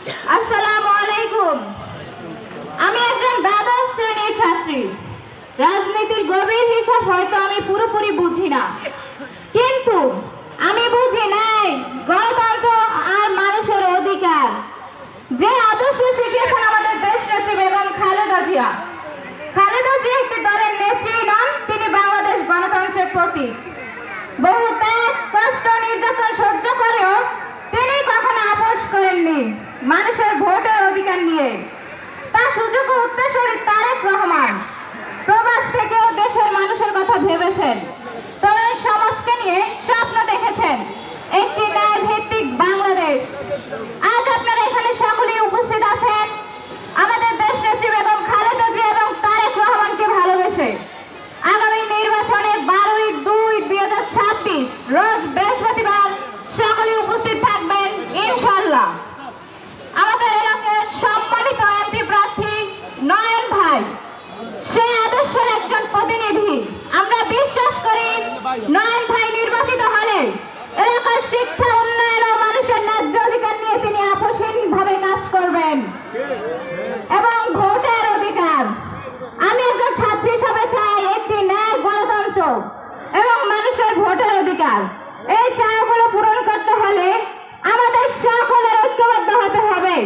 আসসালামু আলাইকুম। আমি একজন দ্বাদশ শ্রেণীর ছাত্রী। রাজনীতির গভীর হিসাব হয়তো আমি পুরোপুরি বুঝি না, কিন্তু আমি বুঝি নাই গণতন্ত্র আর মানুষের অধিকার। যে আদর্শ শিখিয়েছেন আমাদের দেশ নেত্রী বেগম খালেদা জিয়া। খালেদা জিয়া একটি দলের নেত্রী নন, তিনি বাংলাদেশ গণতন্ত্রের প্রতীক। বহু ত্যাগ, কষ্ট, নির্যাতন সহ্য করেও তিনি কখনো আপোষ করেননি মানুষের ভোটের অধিকার নিয়ে। তার সুযোগ্য উত্তরসূরি তারেক রহমান প্রবাস থেকেও দেশের মানুষের কথা ভেবেছেন, তরুণ সমাজকে নিয়ে স্বপ্ন দেখেছেন একটি ন্যায় ভিত্তিক বাংলাদেশ। আজ আপনারা এখানে সকলেই উপস্থিত আছেন আমাদের দেশ নেত্রী বেগম খালেদা জিয়া এবং তারেক রহমানকে ভালোবেসে। আগামী নির্বাচনে 12/2/2026 রোজ বৃহস্পতিবার সকলেই উপস্থিত থাকবেন ইনশাআল্লাহ। আমাদের এলাকার সম্মানিত এমপি প্রার্থী নয়ন ভাই সে আদর্শের একজন প্রতিনিধি। আমরা বিশ্বাস করি নয়ন ভাই নির্বাচিত হলে এলাকার শিক্ষা, উন্নয়ন ও মানুষের ন্যায্য অধিকার নিয়ে তিনি আপোষহীনভাবে কাজ করবেন এবং ভোটের অধিকার। আমি একজন ছাত্রী হিসাবে চাই একটি ন্যায় গণতন্ত্র এবং মানুষের ভোটের অধিকার। এই চাওয়াগুলো পূরণ করতে হলে আমাদের সকলের ঐক্যবদ্ধ হতে হবে।